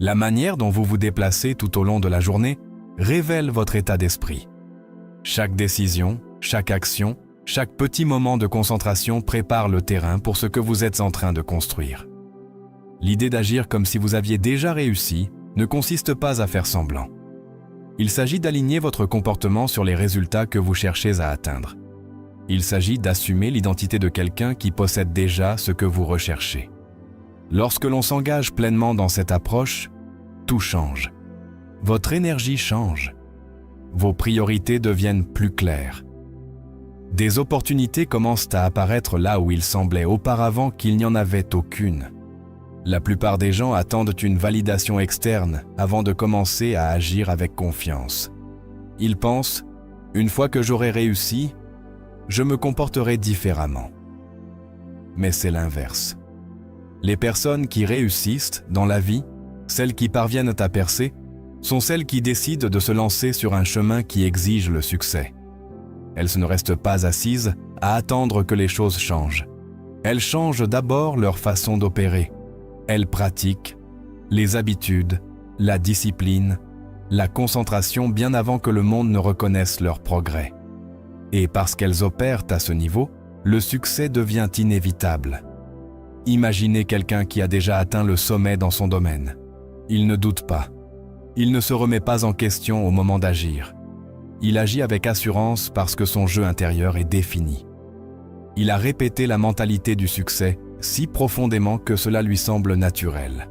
La manière dont vous vous déplacez tout au long de la journée révèle votre état d'esprit. Chaque décision, chaque action, chaque petit moment de concentration prépare le terrain pour ce que vous êtes en train de construire. L'idée d'agir comme si vous aviez déjà réussi ne consiste pas à faire semblant. Il s'agit d'aligner votre comportement sur les résultats que vous cherchez à atteindre. Il s'agit d'assumer l'identité de quelqu'un qui possède déjà ce que vous recherchez. Lorsque l'on s'engage pleinement dans cette approche, tout change. Votre énergie change. Vos priorités deviennent plus claires. Des opportunités commencent à apparaître là où il semblait auparavant qu'il n'y en avait aucune. La plupart des gens attendent une validation externe avant de commencer à agir avec confiance. Ils pensent « une fois que j'aurai réussi, je me comporterai différemment ». Mais c'est l'inverse. Les personnes qui réussissent dans la vie, celles qui parviennent à percer, sont celles qui décident de se lancer sur un chemin qui exige le succès. Elles ne restent pas assises à attendre que les choses changent. Elles changent d'abord leur façon d'opérer. Elles pratiquent les habitudes, la discipline, la concentration bien avant que le monde ne reconnaisse leur progrès. Et parce qu'elles opèrent à ce niveau, le succès devient inévitable. Imaginez quelqu'un qui a déjà atteint le sommet dans son domaine. Il ne doute pas. Il ne se remet pas en question au moment d'agir. Il agit avec assurance parce que son jeu intérieur est défini. Il a répété la mentalité du succès si profondément que cela lui semble naturel.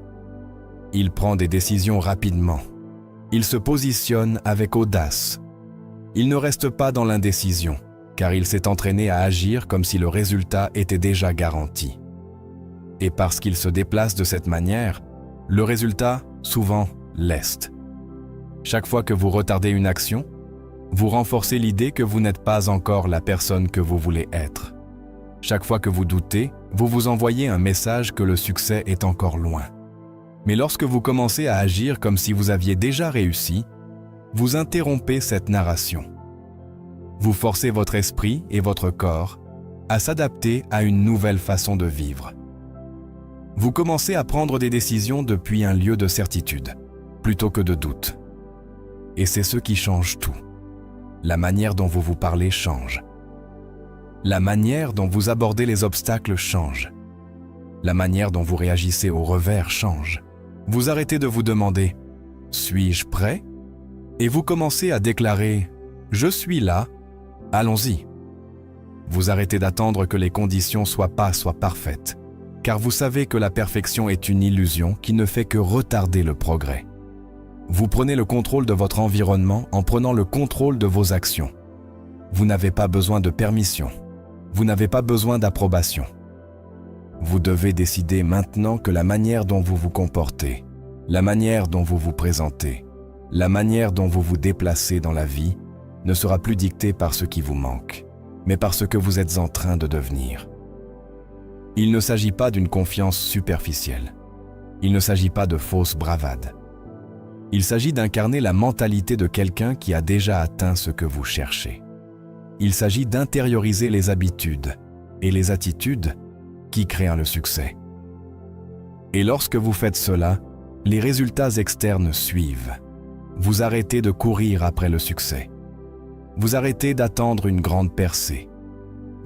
Il prend des décisions rapidement. Il se positionne avec audace. Il ne reste pas dans l'indécision, car il s'est entraîné à agir comme si le résultat était déjà garanti. Et parce qu'il se déplace de cette manière, le résultat, souvent, l'est. Chaque fois que vous retardez une action, vous renforcez l'idée que vous n'êtes pas encore la personne que vous voulez être. Chaque fois que vous doutez, vous vous envoyez un message que le succès est encore loin. Mais lorsque vous commencez à agir comme si vous aviez déjà réussi, vous interrompez cette narration. Vous forcez votre esprit et votre corps à s'adapter à une nouvelle façon de vivre. Vous commencez à prendre des décisions depuis un lieu de certitude, plutôt que de doute. Et c'est ce qui change tout. La manière dont vous vous parlez change. La manière dont vous abordez les obstacles change. La manière dont vous réagissez au revers change. Vous arrêtez de vous demander « Suis-je prêt ?» et vous commencez à déclarer « Je suis là, allons-y ». Vous arrêtez d'attendre que les conditions soient parfaites, car vous savez que la perfection est une illusion qui ne fait que retarder le progrès. Vous prenez le contrôle de votre environnement en prenant le contrôle de vos actions. Vous n'avez pas besoin de permission. Vous n'avez pas besoin d'approbation. Vous devez décider maintenant que la manière dont vous vous comportez, la manière dont vous vous présentez, la manière dont vous vous déplacez dans la vie ne sera plus dictée par ce qui vous manque, mais par ce que vous êtes en train de devenir. Il ne s'agit pas d'une confiance superficielle. Il ne s'agit pas de fausse bravade. Il s'agit d'incarner la mentalité de quelqu'un qui a déjà atteint ce que vous cherchez. Il s'agit d'intérioriser les habitudes et les attitudes qui créent le succès. Et lorsque vous faites cela, les résultats externes suivent. Vous arrêtez de courir après le succès. Vous arrêtez d'attendre une grande percée.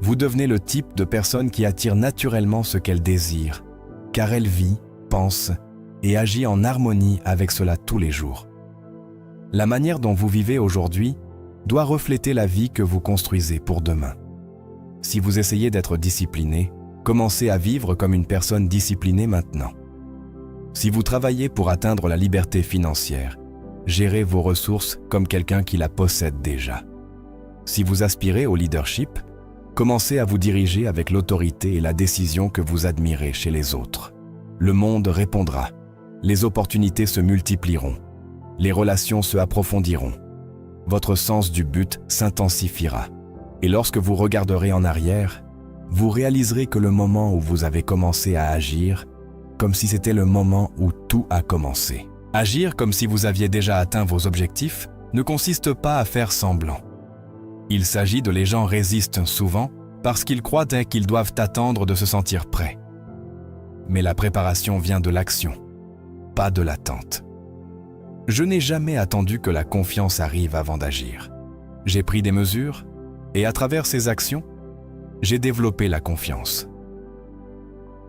Vous devenez le type de personne qui attire naturellement ce qu'elle désire, car elle vit, pense et agit en harmonie avec cela tous les jours. La manière dont vous vivez aujourd'hui doit refléter la vie que vous construisez pour demain. Si vous essayez d'être discipliné, commencez à vivre comme une personne disciplinée maintenant. Si vous travaillez pour atteindre la liberté financière, gérez vos ressources comme quelqu'un qui la possède déjà. Si vous aspirez au leadership, commencez à vous diriger avec l'autorité et la décision que vous admirez chez les autres. Le monde répondra. Les opportunités se multiplieront. Les relations se approfondiront. Votre sens du but s'intensifiera. Et lorsque vous regarderez en arrière, vous réaliserez que le moment où vous avez commencé à agir, comme si c'était le moment où tout a commencé. Agir comme si vous aviez déjà atteint vos objectifs ne consiste pas à faire semblant. Il s'agit de les gens résistent souvent parce qu'ils croient qu'ils doivent attendre de se sentir prêts. Mais la préparation vient de l'action. pas de l'attente. Je n'ai jamais attendu que la confiance arrive avant d'agir. J'ai pris des mesures et à travers ces actions, j'ai développé la confiance.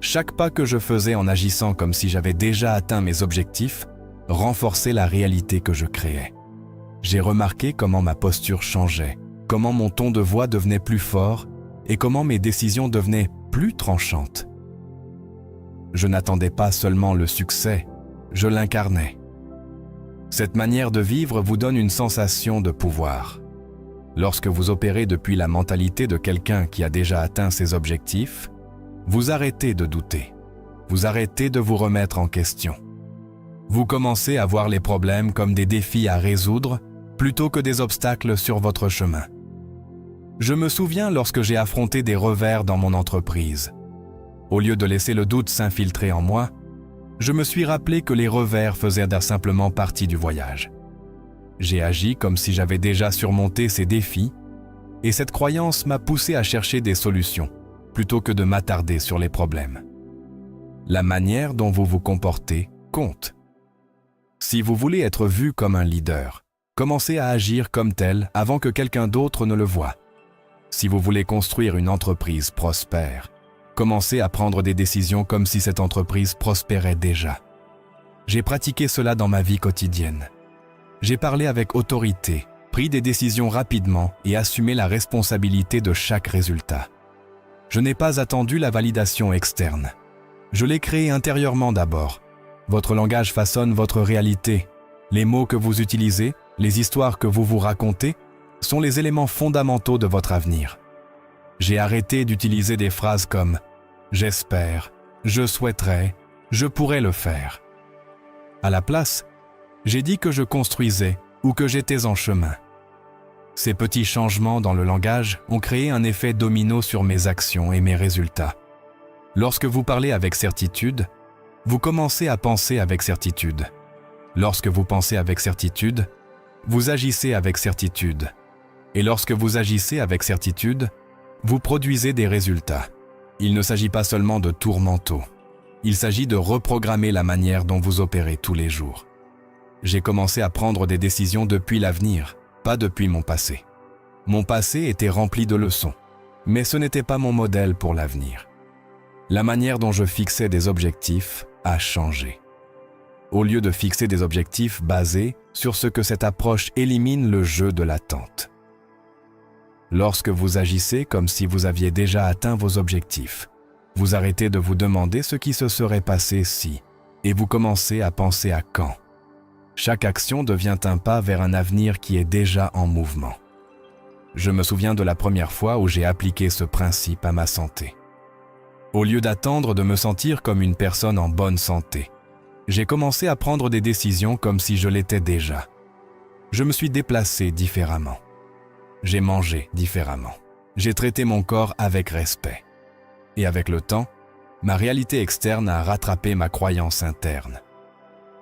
Chaque pas que je faisais en agissant comme si j'avais déjà atteint mes objectifs renforçait la réalité que je créais. J'ai remarqué comment ma posture changeait, comment mon ton de voix devenait plus fort et comment mes décisions devenaient plus tranchantes. Je n'attendais pas seulement le succès, je l'incarnais. Cette manière de vivre vous donne une sensation de pouvoir. Lorsque vous opérez depuis la mentalité de quelqu'un qui a déjà atteint ses objectifs, vous arrêtez de douter, vous arrêtez de vous remettre en question. Vous commencez à voir les problèmes comme des défis à résoudre plutôt que des obstacles sur votre chemin. Je me souviens lorsque j'ai affronté des revers dans mon entreprise. Au lieu de laisser le doute s'infiltrer en moi, je me suis rappelé que les revers faisaient simplement partie du voyage. J'ai agi comme si j'avais déjà surmonté ces défis, et cette croyance m'a poussé à chercher des solutions, plutôt que de m'attarder sur les problèmes. La manière dont vous vous comportez compte. Si vous voulez être vu comme un leader, commencez à agir comme tel avant que quelqu'un d'autre ne le voie. Si vous voulez construire une entreprise prospère, commencez à prendre des décisions comme si cette entreprise prospérait déjà. J'ai pratiqué cela dans ma vie quotidienne. J'ai parlé avec autorité, pris des décisions rapidement et assumé la responsabilité de chaque résultat. Je n'ai pas attendu la validation externe. Je l'ai créée intérieurement d'abord. Votre langage façonne votre réalité. Les mots que vous utilisez, les histoires que vous vous racontez, sont les éléments fondamentaux de votre avenir. J'ai arrêté d'utiliser des phrases comme « j'espère »,« je souhaiterais »,« je pourrais le faire ». À la place, j'ai dit que je construisais ou que j'étais en chemin. Ces petits changements dans le langage ont créé un effet domino sur mes actions et mes résultats. Lorsque vous parlez avec certitude, vous commencez à penser avec certitude. Lorsque vous pensez avec certitude, vous agissez avec certitude. Et lorsque vous agissez avec certitude, vous produisez des résultats. Il ne s'agit pas seulement de tours mentaux. Il s'agit de reprogrammer la manière dont vous opérez tous les jours. J'ai commencé à prendre des décisions depuis l'avenir, pas depuis mon passé. Mon passé était rempli de leçons, mais ce n'était pas mon modèle pour l'avenir. La manière dont je fixais des objectifs a changé. Au lieu de fixer des objectifs basés sur ce que cette approche élimine le jeu de l'attente. Lorsque vous agissez comme si vous aviez déjà atteint vos objectifs, vous arrêtez de vous demander ce qui se serait passé si, et vous commencez à penser à quand. Chaque action devient un pas vers un avenir qui est déjà en mouvement. Je me souviens de la première fois où j'ai appliqué ce principe à ma santé. Au lieu d'attendre de me sentir comme une personne en bonne santé, j'ai commencé à prendre des décisions comme si je l'étais déjà. Je me suis déplacé différemment. J'ai mangé différemment. J'ai traité mon corps avec respect. Et avec le temps, ma réalité externe a rattrapé ma croyance interne.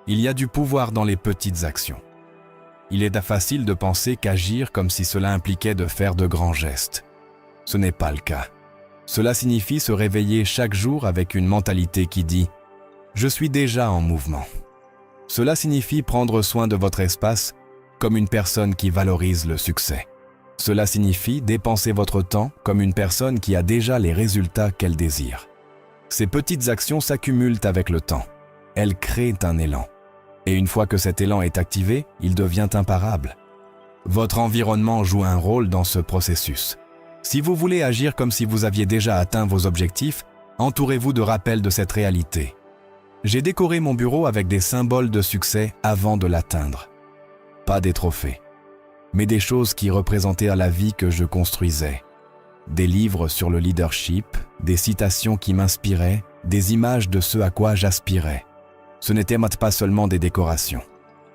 Il y a du pouvoir dans les petites actions. Il est facile de penser qu'agir comme si cela impliquait de faire de grands gestes. Ce n'est pas le cas. Cela signifie se réveiller chaque jour avec une mentalité qui dit « Je suis déjà en mouvement ». Cela signifie prendre soin de votre espace comme une personne qui valorise le succès. Cela signifie dépenser votre temps comme une personne qui a déjà les résultats qu'elle désire. Ces petites actions s'accumulent avec le temps. Elles créent un élan. Et une fois que cet élan est activé, il devient imparable. Votre environnement joue un rôle dans ce processus. Si vous voulez agir comme si vous aviez déjà atteint vos objectifs, entourez-vous de rappels de cette réalité. J'ai décoré mon bureau avec des symboles de succès avant de l'atteindre. Pas des trophées, mais des choses qui représentaient la vie que je construisais. Des livres sur le leadership, des citations qui m'inspiraient, des images de ce à quoi j'aspirais. Ce n'était pas seulement des décorations.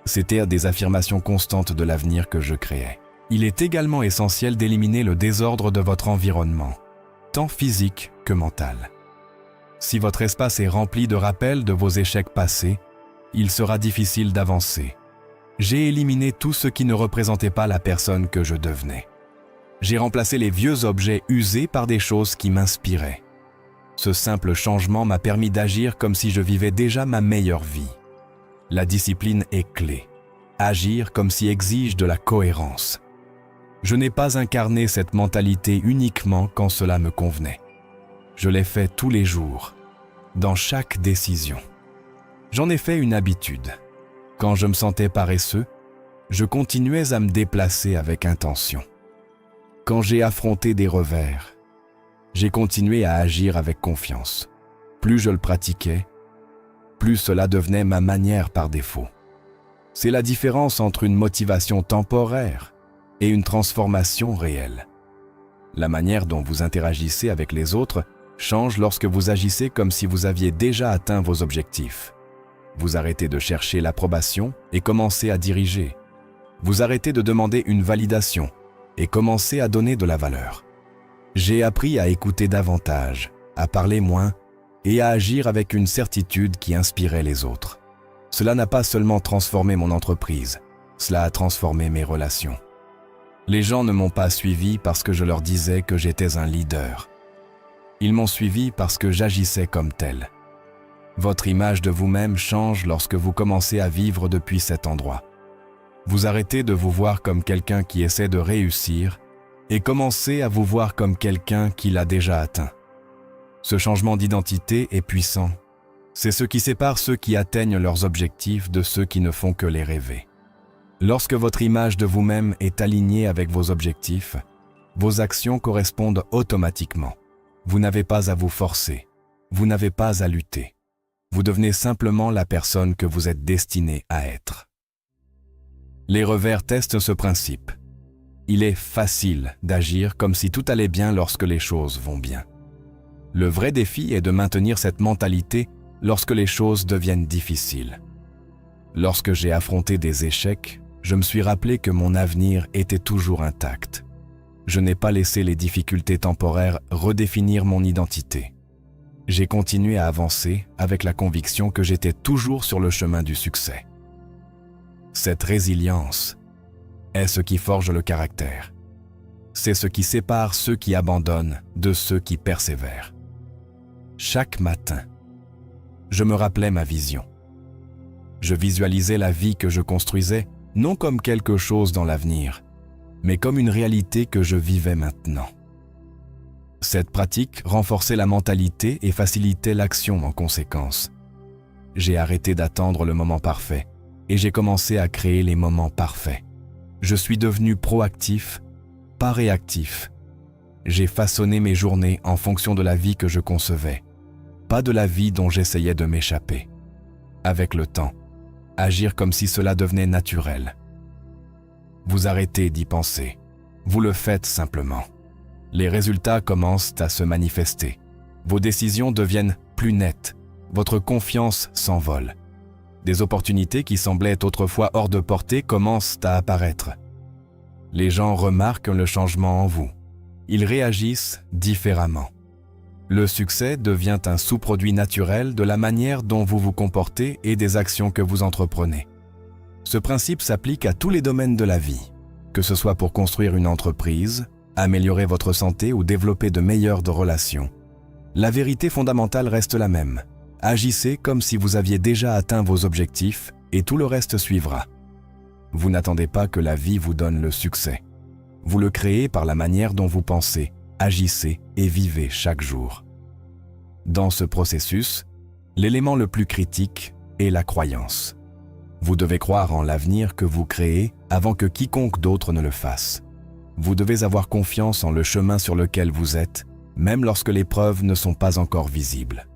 C'était des affirmations constantes de l'avenir que je créais. Il est également essentiel d'éliminer le désordre de votre environnement, tant physique que mental. Si votre espace est rempli de rappels de vos échecs passés, il sera difficile d'avancer. J'ai éliminé tout ce qui ne représentait pas la personne que je devenais. J'ai remplacé les vieux objets usés par des choses qui m'inspiraient. Ce simple changement m'a permis d'agir comme si je vivais déjà ma meilleure vie. La discipline est clé. Agir comme si exige de la cohérence. Je n'ai pas incarné cette mentalité uniquement quand cela me convenait. Je l'ai fait tous les jours, dans chaque décision. J'en ai fait une habitude. Quand je me sentais paresseux, je continuais à me déplacer avec intention. Quand j'ai affronté des revers, j'ai continué à agir avec confiance. Plus je le pratiquais, plus cela devenait ma manière par défaut. C'est la différence entre une motivation temporaire et une transformation réelle. La manière dont vous interagissez avec les autres change lorsque vous agissez comme si vous aviez déjà atteint vos objectifs. Vous arrêtez de chercher l'approbation et commencez à diriger. Vous arrêtez de demander une validation et commencez à donner de la valeur. J'ai appris à écouter davantage, à parler moins et à agir avec une certitude qui inspirait les autres. Cela n'a pas seulement transformé mon entreprise, cela a transformé mes relations. Les gens ne m'ont pas suivi parce que je leur disais que j'étais un leader. Ils m'ont suivi parce que j'agissais comme tel. Votre image de vous-même change lorsque vous commencez à vivre depuis cet endroit. Vous arrêtez de vous voir comme quelqu'un qui essaie de réussir et commencez à vous voir comme quelqu'un qui l'a déjà atteint. Ce changement d'identité est puissant. C'est ce qui sépare ceux qui atteignent leurs objectifs de ceux qui ne font que les rêver. Lorsque votre image de vous-même est alignée avec vos objectifs, vos actions correspondent automatiquement. Vous n'avez pas à vous forcer, vous n'avez pas à lutter. Vous devenez simplement la personne que vous êtes destiné à être. Les revers testent ce principe. Il est facile d'agir comme si tout allait bien lorsque les choses vont bien. Le vrai défi est de maintenir cette mentalité lorsque les choses deviennent difficiles. Lorsque j'ai affronté des échecs, je me suis rappelé que mon avenir était toujours intact. Je n'ai pas laissé les difficultés temporaires redéfinir mon identité. J'ai continué à avancer avec la conviction que j'étais toujours sur le chemin du succès. Cette résilience est ce qui forge le caractère. C'est ce qui sépare ceux qui abandonnent de ceux qui persévèrent. Chaque matin, je me rappelais ma vision. Je visualisais la vie que je construisais, non comme quelque chose dans l'avenir, mais comme une réalité que je vivais maintenant. Cette pratique renforçait la mentalité et facilitait l'action en conséquence. J'ai arrêté d'attendre le moment parfait et j'ai commencé à créer les moments parfaits. Je suis devenu proactif, pas réactif. J'ai façonné mes journées en fonction de la vie que je concevais, pas de la vie dont j'essayais de m'échapper. Avec le temps, agir comme si cela devenait naturel. Vous arrêtez d'y penser, vous le faites simplement. Les résultats commencent à se manifester. Vos décisions deviennent plus nettes, votre confiance s'envole. Des opportunités qui semblaient autrefois hors de portée commencent à apparaître. Les gens remarquent le changement en vous. Ils réagissent différemment. Le succès devient un sous-produit naturel de la manière dont vous vous comportez et des actions que vous entreprenez. Ce principe s'applique à tous les domaines de la vie, que ce soit pour construire une entreprise, améliorer votre santé ou développer de meilleures relations. La vérité fondamentale reste la même. Agissez comme si vous aviez déjà atteint vos objectifs et tout le reste suivra. Vous n'attendez pas que la vie vous donne le succès. Vous le créez par la manière dont vous pensez, agissez et vivez chaque jour. Dans ce processus, l'élément le plus critique est la croyance. Vous devez croire en l'avenir que vous créez avant que quiconque d'autre ne le fasse. Vous devez avoir confiance en le chemin sur lequel vous êtes, même lorsque les preuves ne sont pas encore visibles.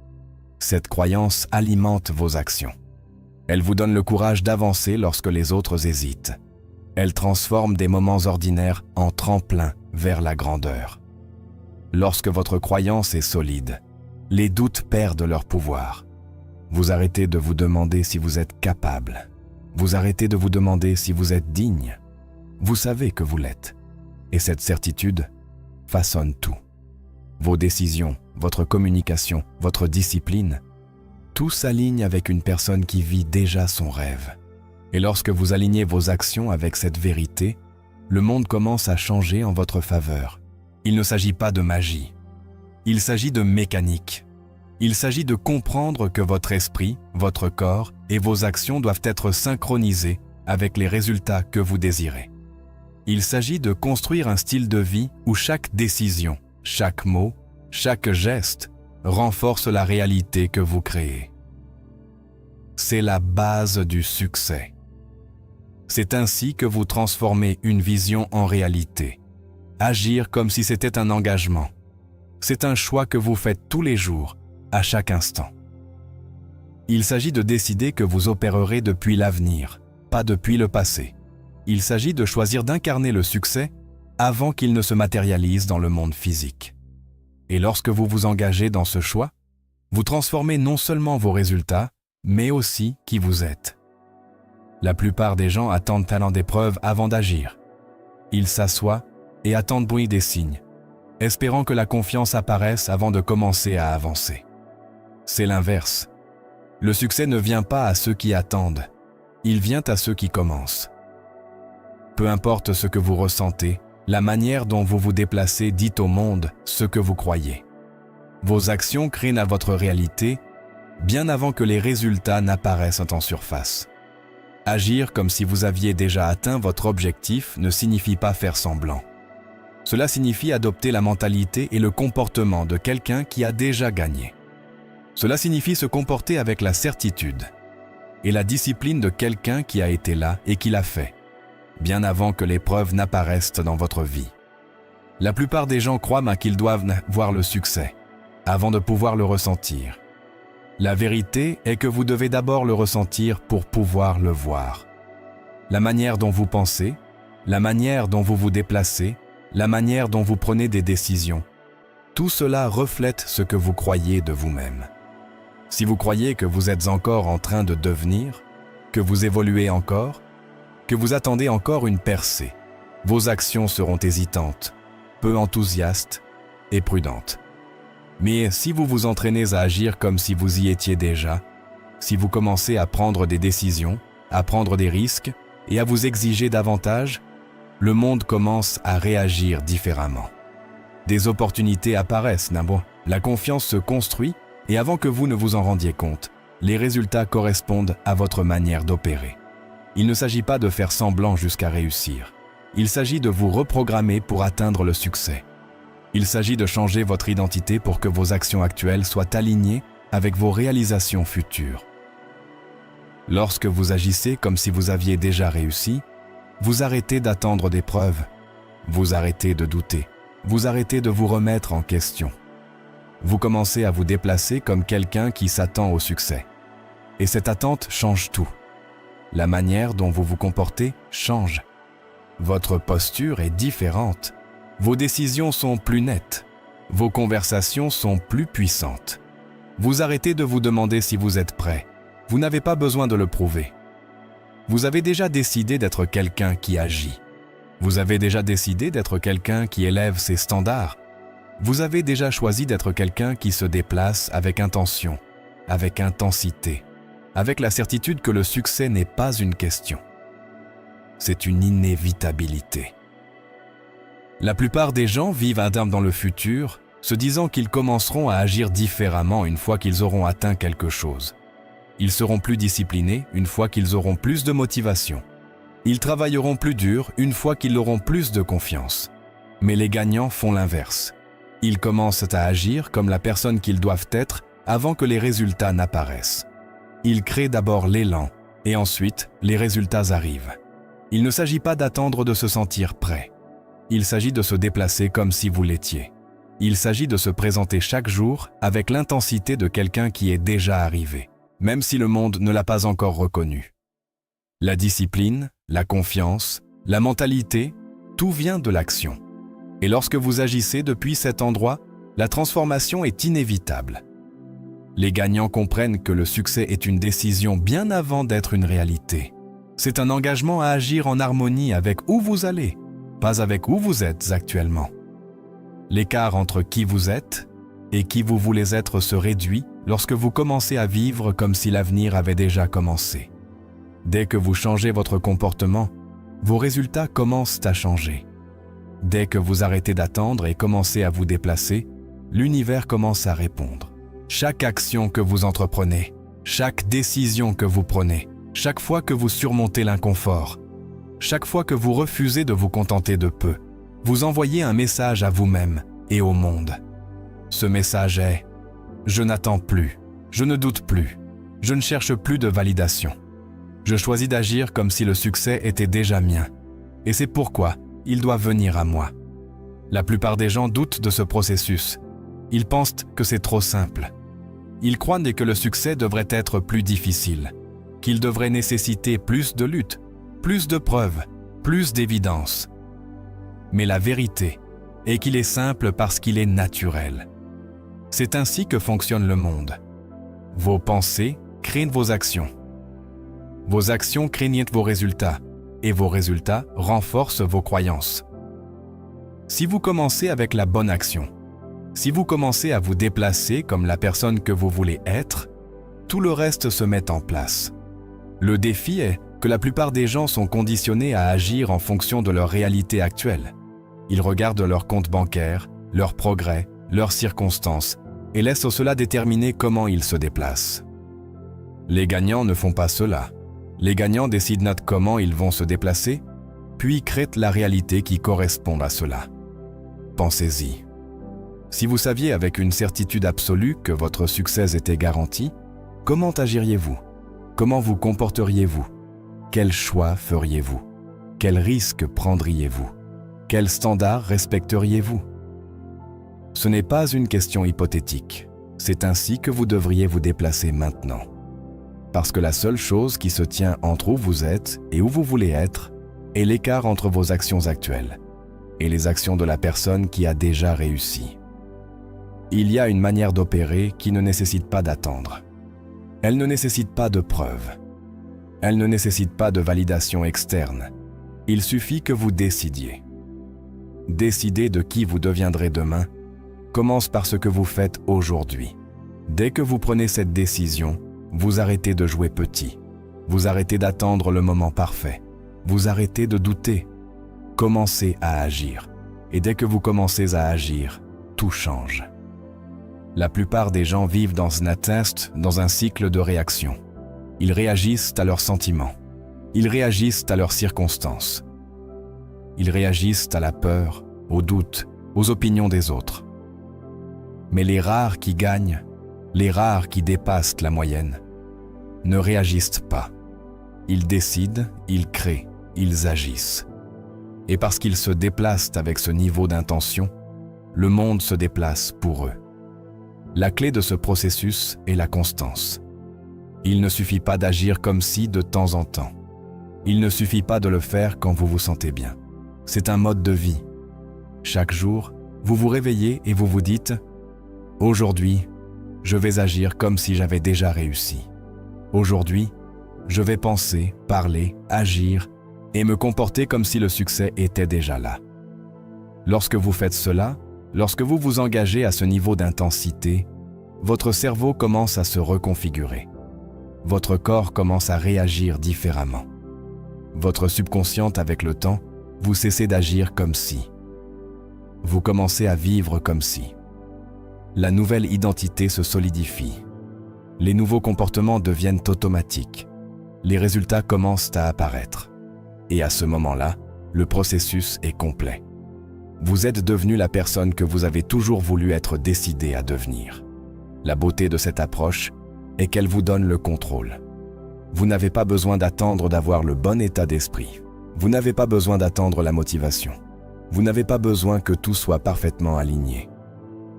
Cette croyance alimente vos actions. Elle vous donne le courage d'avancer lorsque les autres hésitent. Elle transforme des moments ordinaires en tremplin vers la grandeur. Lorsque votre croyance est solide, les doutes perdent leur pouvoir. Vous arrêtez de vous demander si vous êtes capable. Vous arrêtez de vous demander si vous êtes digne. Vous savez que vous l'êtes. Et cette certitude façonne tout. Vos décisions, votre communication, votre discipline, tout s'aligne avec une personne qui vit déjà son rêve. Et lorsque vous alignez vos actions avec cette vérité, le monde commence à changer en votre faveur. Il ne s'agit pas de magie. Il s'agit de mécanique. Il s'agit de comprendre que votre esprit, votre corps et vos actions doivent être synchronisées avec les résultats que vous désirez. Il s'agit de construire un style de vie où chaque décision, chaque mot, chaque geste renforce la réalité que vous créez. C'est la base du succès. C'est ainsi que vous transformez une vision en réalité. Agir comme si c'était un engagement. C'est un choix que vous faites tous les jours, à chaque instant. Il s'agit de décider que vous opérerez depuis l'avenir, pas depuis le passé. Il s'agit de choisir d'incarner le succès avant qu'il ne se matérialise dans le monde physique. Et lorsque vous vous engagez dans ce choix, vous transformez non seulement vos résultats, mais aussi qui vous êtes. La plupart des gens attendent talent d'épreuve avant d'agir. Ils s'assoient et attendent bruit des signes, espérant que la confiance apparaisse avant de commencer à avancer. C'est l'inverse. Le succès ne vient pas à ceux qui attendent, il vient à ceux qui commencent. Peu importe ce que vous ressentez, la manière dont vous vous déplacez dit au monde ce que vous croyez. Vos actions créent votre réalité bien avant que les résultats n'apparaissent en surface. Agir comme si vous aviez déjà atteint votre objectif ne signifie pas faire semblant. Cela signifie adopter la mentalité et le comportement de quelqu'un qui a déjà gagné. Cela signifie se comporter avec la certitude et la discipline de quelqu'un qui a été là et qui l'a fait, bien avant que l'épreuve n'apparaisse dans votre vie. La plupart des gens croient qu'ils doivent voir le succès avant de pouvoir le ressentir. La vérité est que vous devez d'abord le ressentir pour pouvoir le voir. La manière dont vous pensez, la manière dont vous vous déplacez, la manière dont vous prenez des décisions, tout cela reflète ce que vous croyez de vous-même. Si vous croyez que vous êtes encore en train de devenir, que vous évoluez encore, que vous attendez encore une percée, vos actions seront hésitantes, peu enthousiastes et prudentes. Mais si vous vous entraînez à agir comme si vous y étiez déjà, si vous commencez à prendre des décisions, à prendre des risques et à vous exiger davantage, le monde commence à réagir différemment. Des opportunités apparaissent, la confiance se construit et avant que vous ne vous en rendiez compte, les résultats correspondent à votre manière d'opérer. Il ne s'agit pas de faire semblant jusqu'à réussir. Il s'agit de vous reprogrammer pour atteindre le succès. Il s'agit de changer votre identité pour que vos actions actuelles soient alignées avec vos réalisations futures. Lorsque vous agissez comme si vous aviez déjà réussi, vous arrêtez d'attendre des preuves, vous arrêtez de douter, vous arrêtez de vous remettre en question. Vous commencez à vous déplacer comme quelqu'un qui s'attend au succès. Et cette attente change tout. La manière dont vous vous comportez change. Votre posture est différente. Vos décisions sont plus nettes. Vos conversations sont plus puissantes. Vous arrêtez de vous demander si vous êtes prêt. Vous n'avez pas besoin de le prouver. Vous avez déjà décidé d'être quelqu'un qui agit. Vous avez déjà décidé d'être quelqu'un qui élève ses standards. Vous avez déjà choisi d'être quelqu'un qui se déplace avec intention, avec intensité, avec la certitude que le succès n'est pas une question. C'est une inévitabilité. La plupart des gens vivent un terme dans le futur, se disant qu'ils commenceront à agir différemment une fois qu'ils auront atteint quelque chose. Ils seront plus disciplinés une fois qu'ils auront plus de motivation. Ils travailleront plus dur une fois qu'ils auront plus de confiance. Mais les gagnants font l'inverse. Ils commencent à agir comme la personne qu'ils doivent être avant que les résultats n'apparaissent. Ils créent d'abord l'élan et ensuite les résultats arrivent. Il ne s'agit pas d'attendre de se sentir prêt. Il s'agit de se déplacer comme si vous l'étiez. Il s'agit de se présenter chaque jour avec l'intensité de quelqu'un qui est déjà arrivé, même si le monde ne l'a pas encore reconnu. La discipline, la confiance, la mentalité, tout vient de l'action. Et lorsque vous agissez depuis cet endroit, la transformation est inévitable. Les gagnants comprennent que le succès est une décision bien avant d'être une réalité. C'est un engagement à agir en harmonie avec où vous allez, pas avec où vous êtes actuellement. L'écart entre qui vous êtes et qui vous voulez être se réduit lorsque vous commencez à vivre comme si l'avenir avait déjà commencé. Dès que vous changez votre comportement, vos résultats commencent à changer. Dès que vous arrêtez d'attendre et commencez à vous déplacer, l'univers commence à répondre. Chaque action que vous entreprenez, Chaque décision que vous prenez, chaque fois que vous surmontez l'inconfort, chaque fois que vous refusez de vous contenter de peu, vous envoyez un message à vous-même et au monde. Ce message est « Je n'attends plus, je ne doute plus, je ne cherche plus de validation. Je choisis d'agir comme si le succès était déjà mien, et c'est pourquoi il doit venir à moi. » La plupart des gens doutent de ce processus. Ils pensent que c'est trop simple. Ils croient que le succès devrait être plus difficile, qu'il devrait nécessiter plus de lutte, plus de preuves, plus d'évidence. Mais la vérité est qu'il est simple parce qu'il est naturel. C'est ainsi que fonctionne le monde. Vos pensées créent vos actions. Vos actions créent vos résultats, et vos résultats renforcent vos croyances. Si vous commencez avec la bonne action, si vous commencez à vous déplacer comme la personne que vous voulez être, tout le reste se met en place. Le défi est que la plupart des gens sont conditionnés à agir en fonction de leur réalité actuelle. Ils regardent leur compte bancaire, leurs progrès, leurs circonstances, et laissent cela déterminer comment ils se déplacent. Les gagnants ne font pas cela. Les gagnants décident comment ils vont se déplacer, puis créent la réalité qui correspond à cela. Pensez-y. Si vous saviez avec une certitude absolue que votre succès était garanti, comment agiriez-vous? Comment vous comporteriez-vous? Quels choix feriez-vous? Quels risques prendriez-vous? Quels standards respecteriez-vous? Ce n'est pas une question hypothétique. C'est ainsi que vous devriez vous déplacer maintenant. Parce que la seule chose qui se tient entre où vous êtes et où vous voulez être est l'écart entre vos actions actuelles et les actions de la personne qui a déjà réussi. Il y a une manière d'opérer qui ne nécessite pas d'attendre. Elle ne nécessite pas de preuves. Elle ne nécessite pas de validation externe. Il suffit que vous décidiez. Décider de qui vous deviendrez demain commence par ce que vous faites aujourd'hui. Dès que vous prenez cette décision, vous arrêtez de jouer petit. Vous arrêtez d'attendre le moment parfait. Vous arrêtez de douter. Commencez à agir. Et dès que vous commencez à agir, tout change. La plupart des gens vivent dans un cycle de réaction. Ils réagissent à leurs sentiments. Ils réagissent à leurs circonstances. Ils réagissent à la peur, aux doutes, aux opinions des autres. Mais les rares qui gagnent, les rares qui dépassent la moyenne, ne réagissent pas. Ils décident, ils créent, ils agissent. Et parce qu'ils se déplacent avec ce niveau d'intention, le monde se déplace pour eux. La clé de ce processus est la constance. Il ne suffit pas d'agir comme si de temps en temps. Il ne suffit pas de le faire quand vous vous sentez bien. C'est un mode de vie. Chaque jour, vous vous réveillez et vous vous dites « Aujourd'hui, je vais agir comme si j'avais déjà réussi. Aujourd'hui, je vais penser, parler, agir et me comporter comme si le succès était déjà là. » Lorsque vous faites cela, lorsque vous vous engagez à ce niveau d'intensité, votre cerveau commence à se reconfigurer. Votre corps commence à réagir différemment. Votre subconsciente, avec le temps, vous cessez d'agir comme si. Vous commencez à vivre comme si. La nouvelle identité se solidifie. Les nouveaux comportements deviennent automatiques. Les résultats commencent à apparaître. Et à ce moment-là, le processus est complet. Vous êtes devenu la personne que vous avez toujours voulu être décidé à devenir. La beauté de cette approche est qu'elle vous donne le contrôle. Vous n'avez pas besoin d'attendre d'avoir le bon état d'esprit. Vous n'avez pas besoin d'attendre la motivation. Vous n'avez pas besoin que tout soit parfaitement aligné.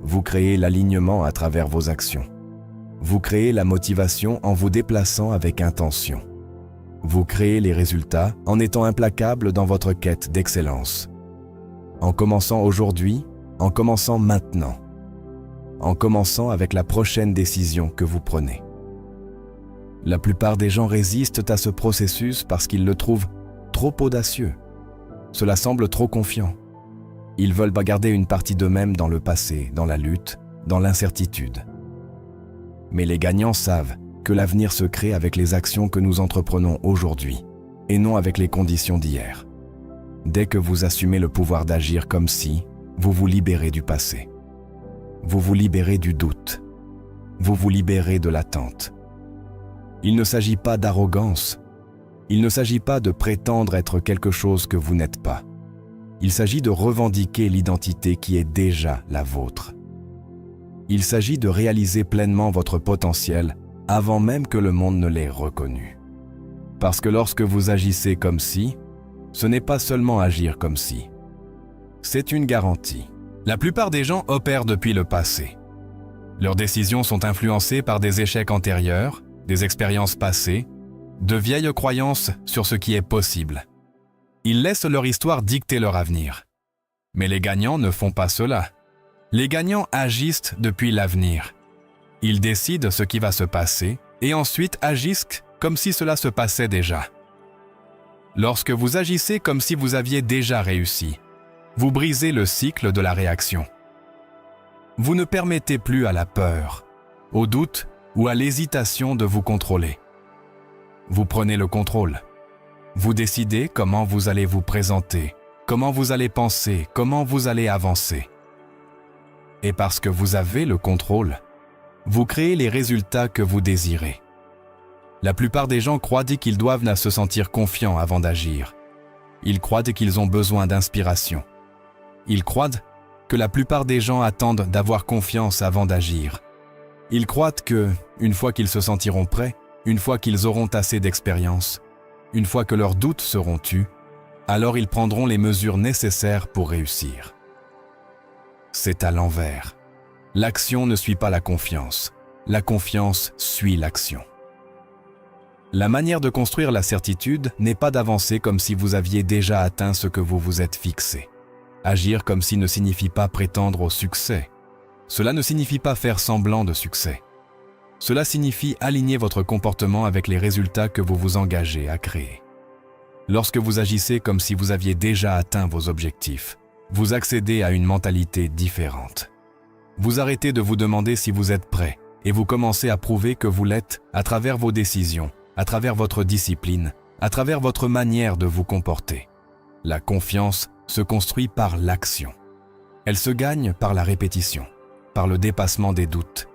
Vous créez l'alignement à travers vos actions. Vous créez la motivation en vous déplaçant avec intention. Vous créez les résultats en étant implacable dans votre quête d'excellence. En commençant aujourd'hui, en commençant maintenant. En commençant avec la prochaine décision que vous prenez. La plupart des gens résistent à ce processus parce qu'ils le trouvent trop audacieux. Cela semble trop confiant. Ils veulent garder une partie d'eux-mêmes dans le passé, dans la lutte, dans l'incertitude. Mais les gagnants savent que l'avenir se crée avec les actions que nous entreprenons aujourd'hui, et non avec les conditions d'hier. Dès que vous assumez le pouvoir d'agir comme si, vous vous libérez du passé. Vous vous libérez du doute. Vous vous libérez de l'attente. Il ne s'agit pas d'arrogance. Il ne s'agit pas de prétendre être quelque chose que vous n'êtes pas. Il s'agit de revendiquer l'identité qui est déjà la vôtre. Il s'agit de réaliser pleinement votre potentiel avant même que le monde ne l'ait reconnu. Parce que lorsque vous agissez comme si, ce n'est pas seulement agir comme si. C'est une garantie. La plupart des gens opèrent depuis le passé. Leurs décisions sont influencées par des échecs antérieurs, des expériences passées, de vieilles croyances sur ce qui est possible. Ils laissent leur histoire dicter leur avenir. Mais les gagnants ne font pas cela. Les gagnants agissent depuis l'avenir. Ils décident ce qui va se passer et ensuite agissent comme si cela se passait déjà. Lorsque vous agissez comme si vous aviez déjà réussi, vous brisez le cycle de la réaction. Vous ne permettez plus à la peur, au doute ou à l'hésitation de vous contrôler. Vous prenez le contrôle. Vous décidez comment vous allez vous présenter, comment vous allez penser, comment vous allez avancer. Et parce que vous avez le contrôle, vous créez les résultats que vous désirez. La plupart des gens croient qu'ils doivent se sentir confiants avant d'agir. Ils croient qu'ils ont besoin d'inspiration. Ils croient que la plupart des gens attendent d'avoir confiance avant d'agir. Ils croient que, une fois qu'ils se sentiront prêts, une fois qu'ils auront assez d'expérience, une fois que leurs doutes seront tus, alors ils prendront les mesures nécessaires pour réussir. C'est à l'envers. L'action ne suit pas la confiance. La confiance suit l'action. La manière de construire la certitude n'est pas d'avancer comme si vous aviez déjà atteint ce que vous vous êtes fixé. Agir comme si ne signifie pas prétendre au succès. Cela ne signifie pas faire semblant de succès. Cela signifie aligner votre comportement avec les résultats que vous vous engagez à créer. Lorsque vous agissez comme si vous aviez déjà atteint vos objectifs, vous accédez à une mentalité différente. Vous arrêtez de vous demander si vous êtes prêt et vous commencez à prouver que vous l'êtes à travers vos décisions, à travers votre discipline, à travers votre manière de vous comporter. La confiance se construit par l'action. Elle se gagne par la répétition, par le dépassement des doutes,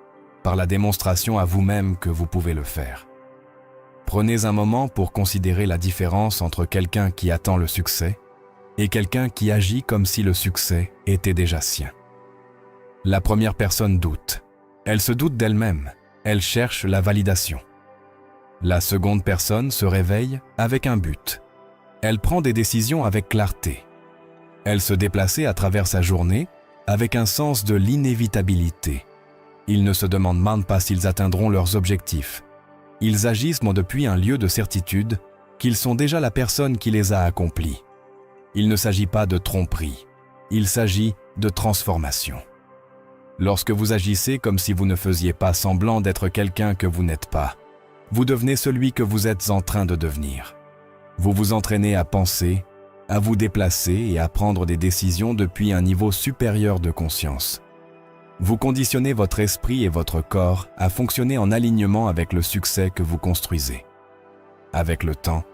par la démonstration à vous-même que vous pouvez le faire. Prenez un moment pour considérer la différence entre quelqu'un qui attend le succès et quelqu'un qui agit comme si le succès était déjà sien. La première personne doute. Elle se doute d'elle-même. Elle cherche la validation. La seconde personne se réveille avec un but. Elle prend des décisions avec clarté. Elle se déplace à travers sa journée avec un sens de l'inévitabilité. Ils ne se demandent même pas s'ils atteindront leurs objectifs. Ils agissent depuis un lieu de certitude qu'ils sont déjà la personne qui les a accomplis. Il ne s'agit pas de tromperie. Il s'agit de transformation. Lorsque vous agissez comme si vous ne faisiez pas semblant d'être quelqu'un que vous n'êtes pas, vous devenez celui que vous êtes en train de devenir. Vous vous entraînez à penser, à vous déplacer et à prendre des décisions depuis un niveau supérieur de conscience. Vous conditionnez votre esprit et votre corps à fonctionner en alignement avec le succès que vous construisez. Avec le temps,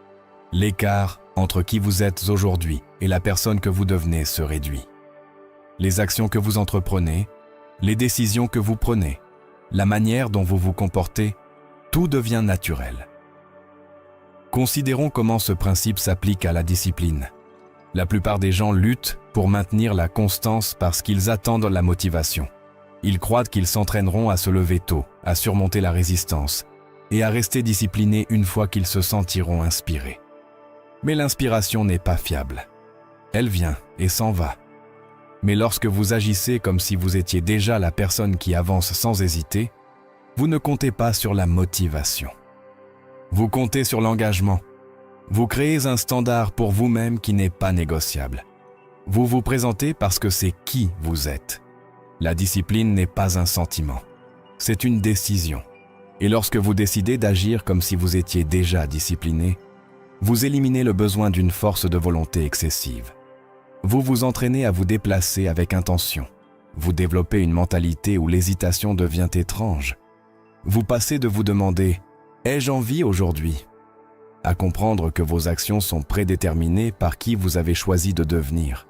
l'écart entre qui vous êtes aujourd'hui et la personne que vous devenez se réduit. Les actions que vous entreprenez, les décisions que vous prenez, la manière dont vous vous comportez, tout devient naturel. Considérons comment ce principe s'applique à la discipline. La plupart des gens luttent pour maintenir la constance parce qu'ils attendent la motivation. Ils croient qu'ils s'entraîneront à se lever tôt, à surmonter la résistance et à rester disciplinés une fois qu'ils se sentiront inspirés. Mais l'inspiration n'est pas fiable. Elle vient et s'en va. Mais lorsque vous agissez comme si vous étiez déjà la personne qui avance sans hésiter, vous ne comptez pas sur la motivation. Vous comptez sur l'engagement. Vous créez un standard pour vous-même qui n'est pas négociable. Vous vous présentez parce que c'est qui vous êtes. La discipline n'est pas un sentiment. C'est une décision. Et lorsque vous décidez d'agir comme si vous étiez déjà discipliné, vous éliminez le besoin d'une force de volonté excessive. Vous vous entraînez à vous déplacer avec intention. Vous développez une mentalité où l'hésitation devient étrange. Vous passez de vous demander « Ai-je envie aujourd'hui ?» à comprendre que vos actions sont prédéterminées par qui vous avez choisi de devenir.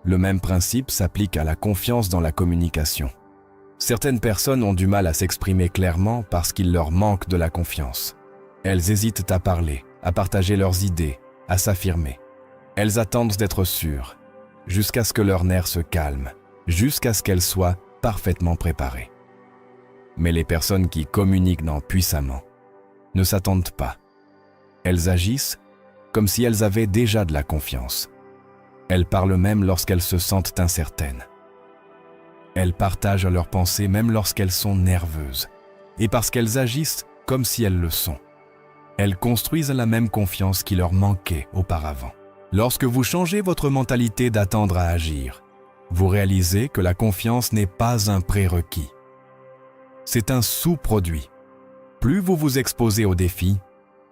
Le même principe s'applique à la confiance dans la communication. Certaines personnes ont du mal à s'exprimer clairement parce qu'il leur manque de la confiance. Elles hésitent à parler, à partager leurs idées, à s'affirmer. Elles attendent d'être sûres, jusqu'à ce que leurs nerfs se calment, jusqu'à ce qu'elles soient parfaitement préparées. Mais les personnes qui communiquent puissamment ne s'attendent pas. Elles agissent comme si elles avaient déjà de la confiance. Elles parlent même lorsqu'elles se sentent incertaines. Elles partagent leurs pensées même lorsqu'elles sont nerveuses, et parce qu'elles agissent comme si elles le sont. Elles construisent la même confiance qui leur manquait auparavant. Lorsque vous changez votre mentalité d'attendre à agir, vous réalisez que la confiance n'est pas un prérequis. C'est un sous-produit. Plus vous vous exposez aux défis,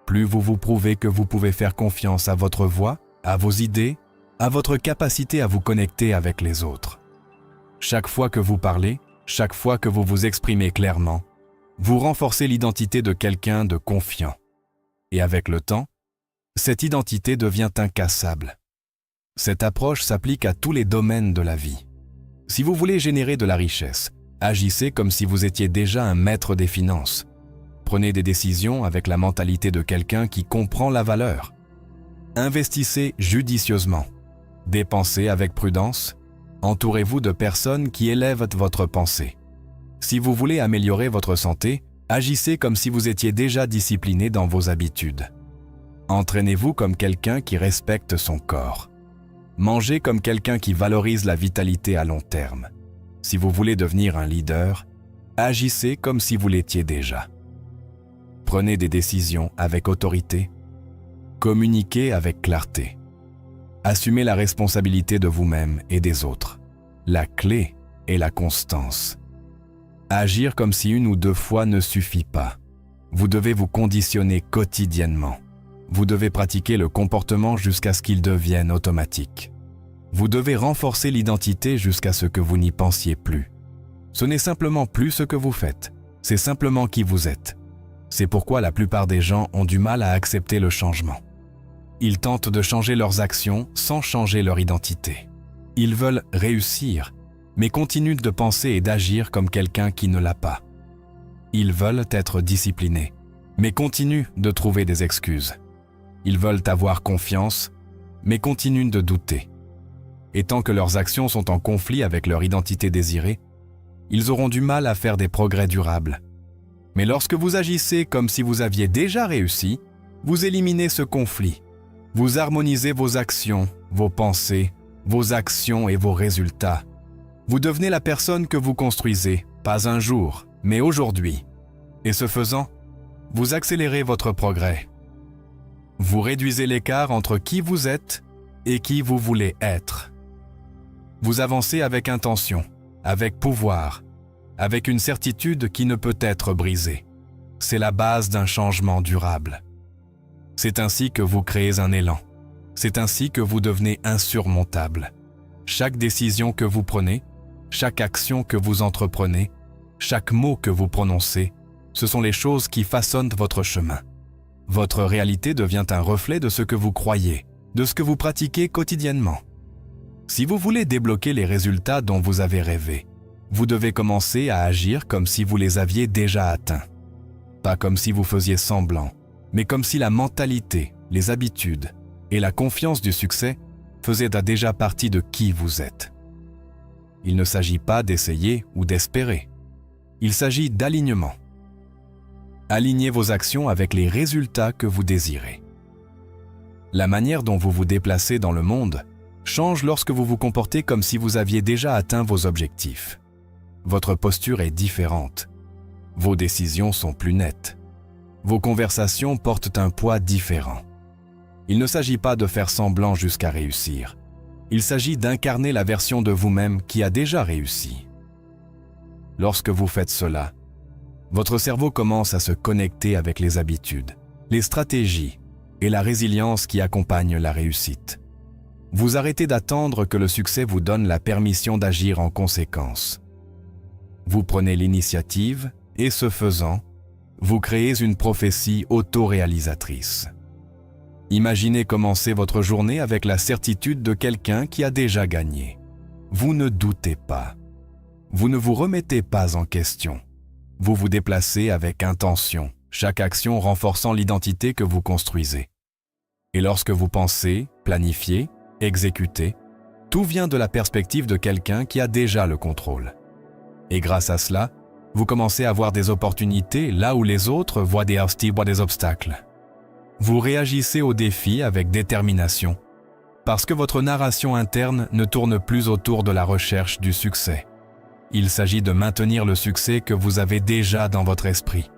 plus vous vous prouvez que vous pouvez faire confiance à votre voix, à vos idées, à votre capacité à vous connecter avec les autres. Chaque fois que vous parlez, chaque fois que vous vous exprimez clairement, vous renforcez l'identité de quelqu'un de confiant. Et avec le temps, cette identité devient incassable. Cette approche s'applique à tous les domaines de la vie. Si vous voulez générer de la richesse, agissez comme si vous étiez déjà un maître des finances. Prenez des décisions avec la mentalité de quelqu'un qui comprend la valeur. Investissez judicieusement. Dépensez avec prudence. Entourez-vous de personnes qui élèvent votre pensée. Si vous voulez améliorer votre santé, agissez comme si vous étiez déjà discipliné dans vos habitudes. Entraînez-vous comme quelqu'un qui respecte son corps. Mangez comme quelqu'un qui valorise la vitalité à long terme. Si vous voulez devenir un leader, agissez comme si vous l'étiez déjà. Prenez des décisions avec autorité. Communiquez avec clarté. Assumez la responsabilité de vous-même et des autres. La clé est la constance. Agir comme si une ou deux fois ne suffit pas. Vous devez vous conditionner quotidiennement. Vous devez pratiquer le comportement jusqu'à ce qu'il devienne automatique. Vous devez renforcer l'identité jusqu'à ce que vous n'y pensiez plus. Ce n'est simplement plus ce que vous faites, c'est simplement qui vous êtes. C'est pourquoi la plupart des gens ont du mal à accepter le changement. Ils tentent de changer leurs actions sans changer leur identité. Ils veulent réussir, mais continuent de penser et d'agir comme quelqu'un qui ne l'a pas. Ils veulent être disciplinés, mais continuent de trouver des excuses. Ils veulent avoir confiance, mais continuent de douter. Et tant que leurs actions sont en conflit avec leur identité désirée, ils auront du mal à faire des progrès durables. Mais lorsque vous agissez comme si vous aviez déjà réussi, vous éliminez ce conflit. Vous harmonisez vos actions, vos pensées, vos actions et vos résultats. Vous devenez la personne que vous construisez, pas un jour, mais aujourd'hui. Et ce faisant, vous accélérez votre progrès. Vous réduisez l'écart entre qui vous êtes et qui vous voulez être. Vous avancez avec intention, avec pouvoir, avec une certitude qui ne peut être brisée. C'est la base d'un changement durable. C'est ainsi que vous créez un élan. C'est ainsi que vous devenez insurmontable. Chaque décision que vous prenez, chaque action que vous entreprenez, chaque mot que vous prononcez, ce sont les choses qui façonnent votre chemin. Votre réalité devient un reflet de ce que vous croyez, de ce que vous pratiquez quotidiennement. Si vous voulez débloquer les résultats dont vous avez rêvé, vous devez commencer à agir comme si vous les aviez déjà atteints. Pas comme si vous faisiez semblant, mais comme si la mentalité, les habitudes et la confiance du succès faisaient déjà partie de qui vous êtes. Il ne s'agit pas d'essayer ou d'espérer. Il s'agit d'alignement. Alignez vos actions avec les résultats que vous désirez. La manière dont vous vous déplacez dans le monde change lorsque vous vous comportez comme si vous aviez déjà atteint vos objectifs. Votre posture est différente. Vos décisions sont plus nettes. Vos conversations portent un poids différent. Il ne s'agit pas de faire semblant jusqu'à réussir. Il s'agit d'incarner la version de vous-même qui a déjà réussi. Lorsque vous faites cela, votre cerveau commence à se connecter avec les habitudes, les stratégies et la résilience qui accompagnent la réussite. Vous arrêtez d'attendre que le succès vous donne la permission d'agir en conséquence. Vous prenez l'initiative et, ce faisant, vous créez une prophétie autoréalisatrice. Imaginez commencer votre journée avec la certitude de quelqu'un qui a déjà gagné. Vous ne doutez pas. Vous ne vous remettez pas en question. Vous vous déplacez avec intention, chaque action renforçant l'identité que vous construisez. Et lorsque vous pensez, planifiez, exécutez, tout vient de la perspective de quelqu'un qui a déjà le contrôle. Et grâce à cela, vous commencez à voir des opportunités là où les autres voient des obstacles. Vous réagissez aux défis avec détermination, parce que votre narration interne ne tourne plus autour de la recherche du succès. Il s'agit de maintenir le succès que vous avez déjà dans votre esprit.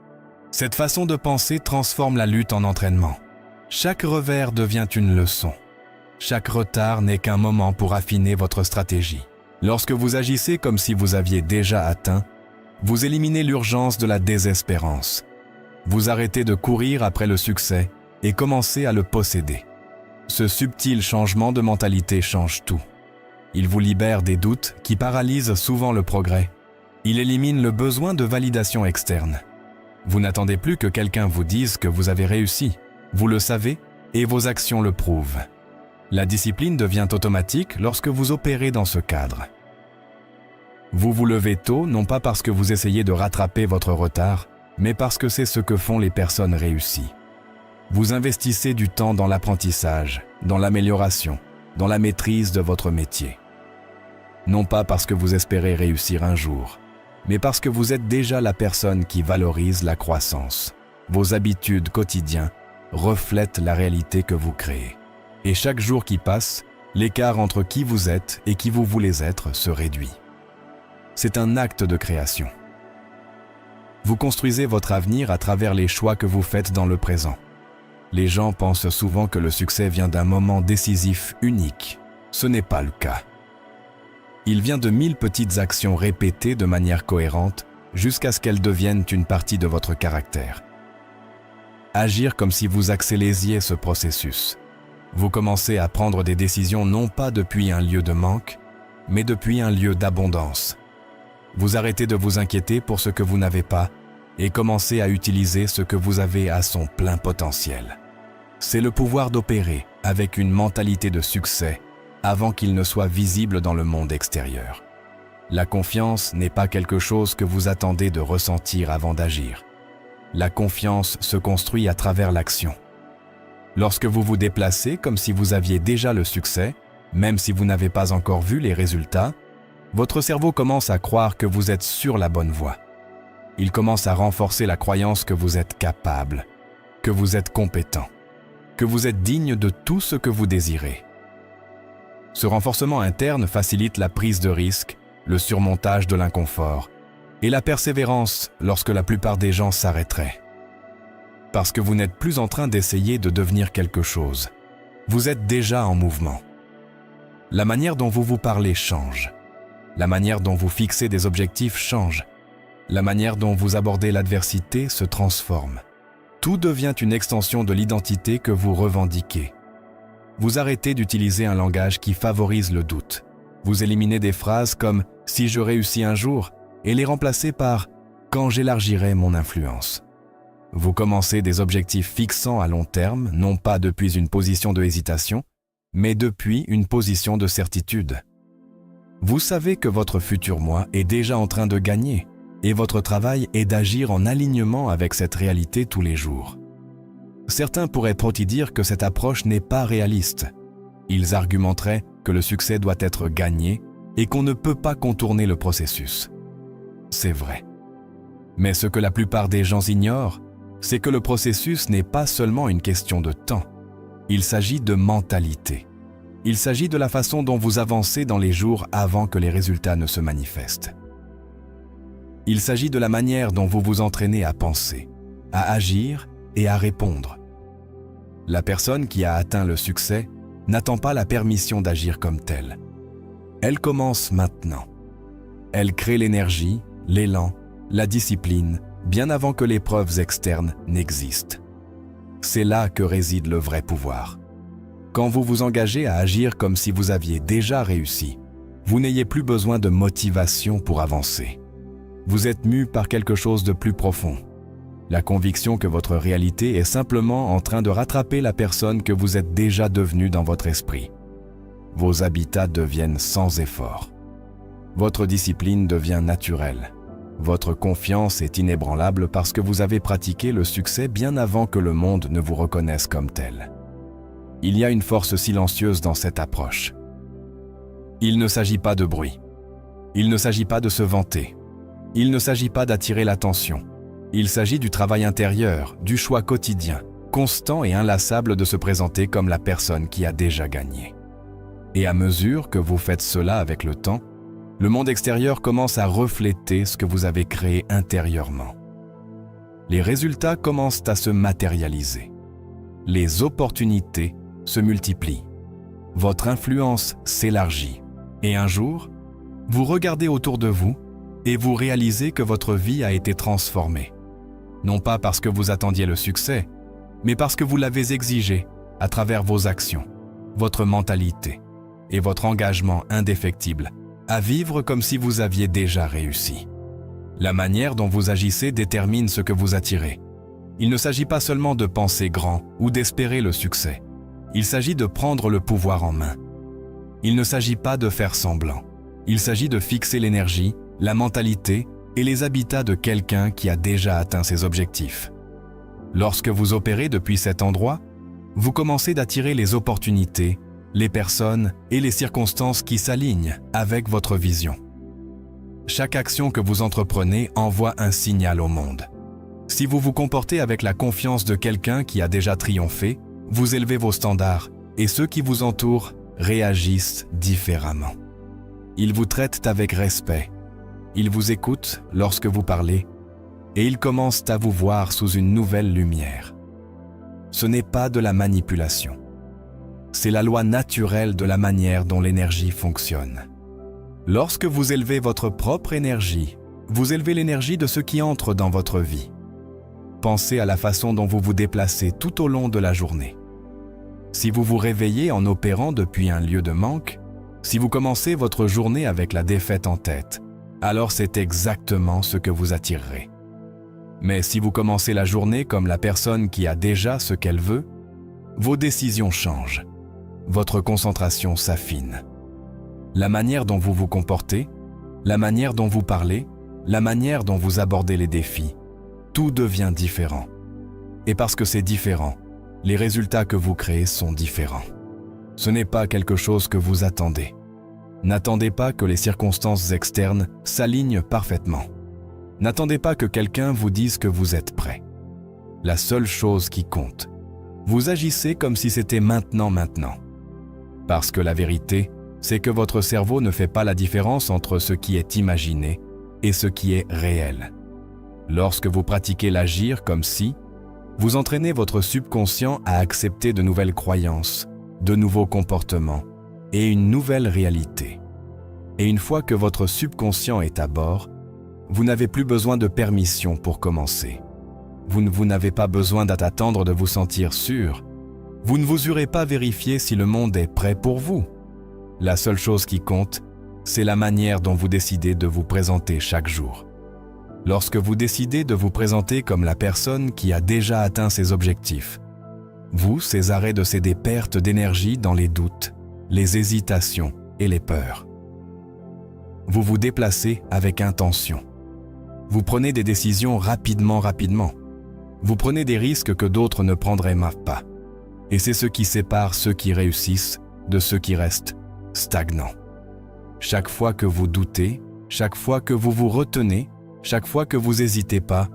Cette façon de penser transforme la lutte en entraînement. Chaque revers devient une leçon. Chaque retard n'est qu'un moment pour affiner votre stratégie. Lorsque vous agissez comme si vous aviez déjà atteint, vous éliminez l'urgence de la désespérance. Vous arrêtez de courir après le succès et commencez à le posséder. Ce subtil changement de mentalité change tout. Il vous libère des doutes qui paralysent souvent le progrès. Il élimine le besoin de validation externe. Vous n'attendez plus que quelqu'un vous dise que vous avez réussi. Vous le savez et vos actions le prouvent. La discipline devient automatique lorsque vous opérez dans ce cadre. Vous vous levez tôt, non pas parce que vous essayez de rattraper votre retard, mais parce que c'est ce que font les personnes réussies. Vous investissez du temps dans l'apprentissage, dans l'amélioration, dans la maîtrise de votre métier. Non pas parce que vous espérez réussir un jour, mais parce que vous êtes déjà la personne qui valorise la croissance. Vos habitudes quotidiennes reflètent la réalité que vous créez. Et chaque jour qui passe, l'écart entre qui vous êtes et qui vous voulez être se réduit. C'est un acte de création. Vous construisez votre avenir à travers les choix que vous faites dans le présent. Les gens pensent souvent que le succès vient d'un moment décisif unique. Ce n'est pas le cas. Il vient de 1000 petites actions répétées de manière cohérente jusqu'à ce qu'elles deviennent une partie de votre caractère. Agir comme si vous accélériez ce processus. Vous commencez à prendre des décisions non pas depuis un lieu de manque, mais depuis un lieu d'abondance. Vous arrêtez de vous inquiéter pour ce que vous n'avez pas et commencez à utiliser ce que vous avez à son plein potentiel. C'est le pouvoir d'opérer avec une mentalité de succès avant qu'il ne soit visible dans le monde extérieur. La confiance n'est pas quelque chose que vous attendez de ressentir avant d'agir. La confiance se construit à travers l'action. Lorsque vous vous déplacez comme si vous aviez déjà le succès, même si vous n'avez pas encore vu les résultats, votre cerveau commence à croire que vous êtes sur la bonne voie. Il commence à renforcer la croyance que vous êtes capable, que vous êtes compétent, que vous êtes digne de tout ce que vous désirez. Ce renforcement interne facilite la prise de risque, le surmontage de l'inconfort et la persévérance lorsque la plupart des gens s'arrêteraient. Parce que vous n'êtes plus en train d'essayer de devenir quelque chose. Vous êtes déjà en mouvement. La manière dont vous vous parlez change. La manière dont vous fixez des objectifs change. La manière dont vous abordez l'adversité se transforme. Tout devient une extension de l'identité que vous revendiquez. Vous arrêtez d'utiliser un langage qui favorise le doute. Vous éliminez des phrases comme « si je réussis un jour » et les remplacez par « quand j'élargirai mon influence ». Vous commencez des objectifs fixants à long terme, non pas depuis une position de hésitation, mais depuis une position de certitude. Vous savez que votre futur moi est déjà en train de gagner et votre travail est d'agir en alignement avec cette réalité tous les jours. Certains pourraient dire que cette approche n'est pas réaliste. Ils argumenteraient que le succès doit être gagné et qu'on ne peut pas contourner le processus. C'est vrai. Mais ce que la plupart des gens ignorent, c'est que le processus n'est pas seulement une question de temps. Il s'agit de mentalité. Il s'agit de la façon dont vous avancez dans les jours avant que les résultats ne se manifestent. Il s'agit de la manière dont vous vous entraînez à penser, à agir et à répondre. La personne qui a atteint le succès n'attend pas la permission d'agir comme telle. Elle commence maintenant. Elle crée l'énergie, l'élan, la discipline, bien avant que les preuves externes n'existent. C'est là que réside le vrai pouvoir. Quand vous vous engagez à agir comme si vous aviez déjà réussi, vous n'ayez plus besoin de motivation pour avancer. Vous êtes mu par quelque chose de plus profond. La conviction que votre réalité est simplement en train de rattraper la personne que vous êtes déjà devenue dans votre esprit. Vos habitats deviennent sans effort. Votre discipline devient naturelle. Votre confiance est inébranlable parce que vous avez pratiqué le succès bien avant que le monde ne vous reconnaisse comme tel. Il y a une force silencieuse dans cette approche. Il ne s'agit pas de bruit. Il ne s'agit pas de se vanter. Il ne s'agit pas d'attirer l'attention. Il s'agit du travail intérieur, du choix quotidien, constant et inlassable de se présenter comme la personne qui a déjà gagné. Et à mesure que vous faites cela avec le temps, le monde extérieur commence à refléter ce que vous avez créé intérieurement. Les résultats commencent à se matérialiser. Les opportunités se multiplient. Votre influence s'élargit. Et un jour, vous regardez autour de vous et vous réalisez que votre vie a été transformée. Non pas parce que vous attendiez le succès, mais parce que vous l'avez exigé à travers vos actions, votre mentalité et votre engagement indéfectible à vivre comme si vous aviez déjà réussi. La manière dont vous agissez détermine ce que vous attirez. Il ne s'agit pas seulement de penser grand ou d'espérer le succès. Il s'agit de prendre le pouvoir en main. Il ne s'agit pas de faire semblant. Il s'agit de fixer l'énergie, la mentalité et les habitats de quelqu'un qui a déjà atteint ses objectifs. Lorsque vous opérez depuis cet endroit, vous commencez d'attirer les opportunités, les personnes et les circonstances qui s'alignent avec votre vision. Chaque action que vous entreprenez envoie un signal au monde. Si vous vous comportez avec la confiance de quelqu'un qui a déjà triomphé, vous élevez vos standards et ceux qui vous entourent réagissent différemment. Ils vous traitent avec respect. Ils vous écoutent lorsque vous parlez et ils commencent à vous voir sous une nouvelle lumière. Ce n'est pas de la manipulation. C'est la loi naturelle de la manière dont l'énergie fonctionne. Lorsque vous élevez votre propre énergie, vous élevez l'énergie de ceux qui entrent dans votre vie. Pensez à la façon dont vous vous déplacez tout au long de la journée. Si vous vous réveillez en opérant depuis un lieu de manque, si vous commencez votre journée avec la défaite en tête, alors c'est exactement ce que vous attirerez. Mais si vous commencez la journée comme la personne qui a déjà ce qu'elle veut, vos décisions changent. Votre concentration s'affine. La manière dont vous vous comportez, la manière dont vous parlez, la manière dont vous abordez les défis, tout devient différent. Et parce que c'est différent, les résultats que vous créez sont différents. Ce n'est pas quelque chose que vous attendez. N'attendez pas que les circonstances externes s'alignent parfaitement. N'attendez pas que quelqu'un vous dise que vous êtes prêt. La seule chose qui compte, vous agissez comme si c'était maintenant. Parce que la vérité, c'est que votre cerveau ne fait pas la différence entre ce qui est imaginé et ce qui est réel. Lorsque vous pratiquez l'agir comme si, vous entraînez votre subconscient à accepter de nouvelles croyances, de nouveaux comportements et une nouvelle réalité. Et une fois que votre subconscient est à bord, vous n'avez plus besoin de permission pour commencer. Vous n'avez pas besoin d'attendre de vous sentir sûr. Vous ne vous aurez pas vérifier si le monde est prêt pour vous. La seule chose qui compte, c'est la manière dont vous décidez de vous présenter chaque jour. Lorsque vous décidez de vous présenter comme la personne qui a déjà atteint ses objectifs, vous césarez de céder perte d'énergie dans les doutes, les hésitations et les peurs. Vous vous déplacez avec intention. Vous prenez des décisions rapidement. Vous prenez des risques que d'autres ne prendraient pas. Et c'est ce qui sépare ceux qui réussissent de ceux qui restent stagnants. Chaque fois que vous doutez, chaque fois que vous vous retenez, chaque fois que vous n'hésitez pas,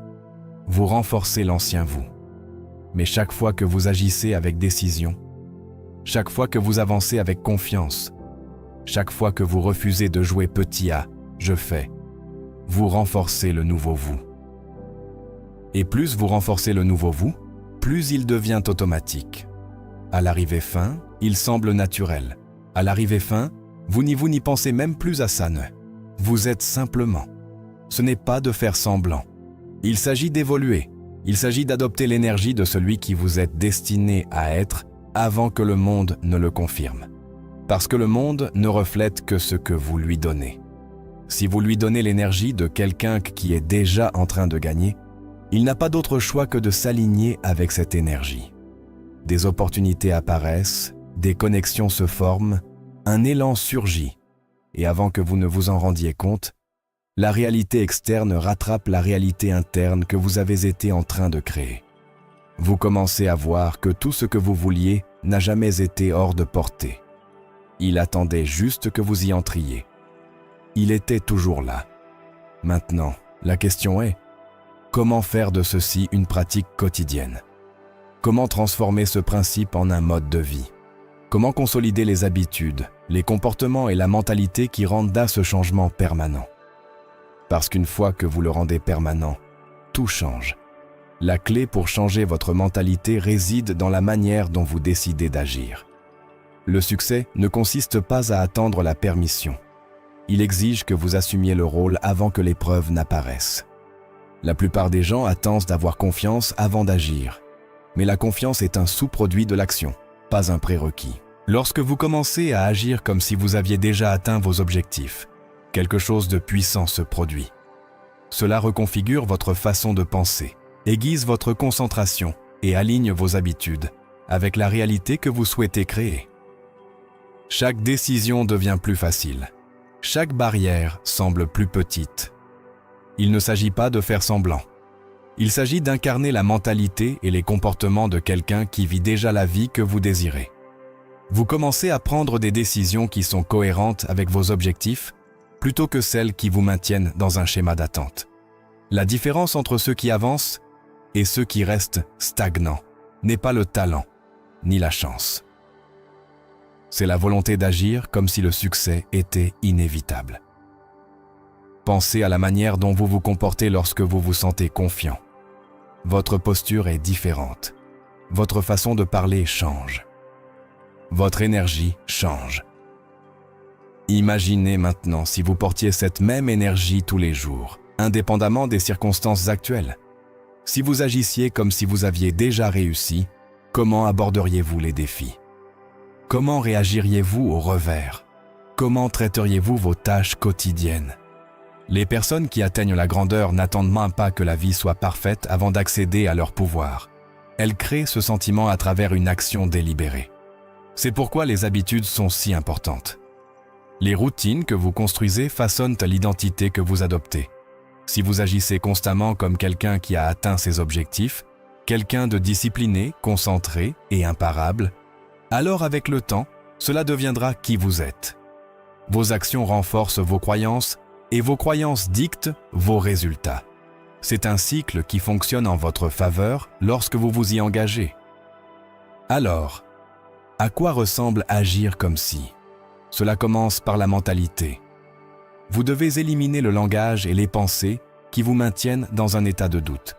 vous renforcez l'ancien vous. Mais chaque fois que vous agissez avec décision, chaque fois que vous avancez avec confiance, chaque fois que vous refusez de jouer petit à « je fais », vous renforcez le nouveau vous. Et plus vous renforcez le nouveau vous, plus il devient automatique. À l'arrivée fin, il semble naturel. À l'arrivée fin, vous n'y pensez même plus à ça. Vous êtes simplement. Ce n'est pas de faire semblant. Il s'agit d'évoluer. Il s'agit d'adopter l'énergie de celui qui vous êtes destiné à être avant que le monde ne le confirme. Parce que le monde ne reflète que ce que vous lui donnez. Si vous lui donnez l'énergie de quelqu'un qui est déjà en train de gagner, il n'a pas d'autre choix que de s'aligner avec cette énergie. Des opportunités apparaissent, des connexions se forment, un élan surgit, et avant que vous ne vous en rendiez compte, La réalité externe rattrape la réalité interne que vous avez été en train de créer. Vous commencez à voir que tout ce que vous vouliez n'a jamais été hors de portée. Il attendait juste que vous y entriez. Il était toujours là. Maintenant, la question est, comment faire de ceci une pratique quotidienne? Comment transformer ce principe en un mode de vie? Comment consolider les habitudes, les comportements et la mentalité qui rendent ce changement permanent? Parce qu'une fois que vous le rendez permanent, tout change. La clé pour changer votre mentalité réside dans la manière dont vous décidez d'agir. Le succès ne consiste pas à attendre la permission. Il exige que vous assumiez le rôle avant que l'épreuve n'apparaisse. La plupart des gens attendent d'avoir confiance avant d'agir. Mais la confiance est un sous-produit de l'action, pas un prérequis. Lorsque vous commencez à agir comme si vous aviez déjà atteint vos objectifs, quelque chose de puissant se produit. Cela reconfigure votre façon de penser, aiguise votre concentration et aligne vos habitudes avec la réalité que vous souhaitez créer. Chaque décision devient plus facile. Chaque barrière semble plus petite. Il ne s'agit pas de faire semblant. Il s'agit d'incarner la mentalité et les comportements de quelqu'un qui vit déjà la vie que vous désirez. Vous commencez à prendre des décisions qui sont cohérentes avec vos objectifs plutôt que celles qui vous maintiennent dans un schéma d'attente. La différence entre ceux qui avancent et ceux qui restent stagnants n'est pas le talent ni la chance. C'est la volonté d'agir comme si le succès était inévitable. Pensez à la manière dont vous vous comportez lorsque vous vous sentez confiant. Votre posture est différente. Votre façon de parler change. Votre énergie change. Imaginez maintenant si vous portiez cette même énergie tous les jours, indépendamment des circonstances actuelles. Si vous agissiez comme si vous aviez déjà réussi, comment aborderiez-vous les défis? Comment réagiriez-vous aux revers? Comment traiteriez-vous vos tâches quotidiennes? Les personnes qui atteignent la grandeur n'attendent même pas que la vie soit parfaite avant d'accéder à leur pouvoir. Elles créent ce sentiment à travers une action délibérée. C'est pourquoi les habitudes sont si importantes. Les routines que vous construisez façonnent l'identité que vous adoptez. Si vous agissez constamment comme quelqu'un qui a atteint ses objectifs, quelqu'un de discipliné, concentré et imparable, alors avec le temps, cela deviendra qui vous êtes. Vos actions renforcent vos croyances et vos croyances dictent vos résultats. C'est un cycle qui fonctionne en votre faveur lorsque vous vous y engagez. Alors, à quoi ressemble agir comme si? Cela commence par la mentalité. Vous devez éliminer le langage et les pensées qui vous maintiennent dans un état de doute.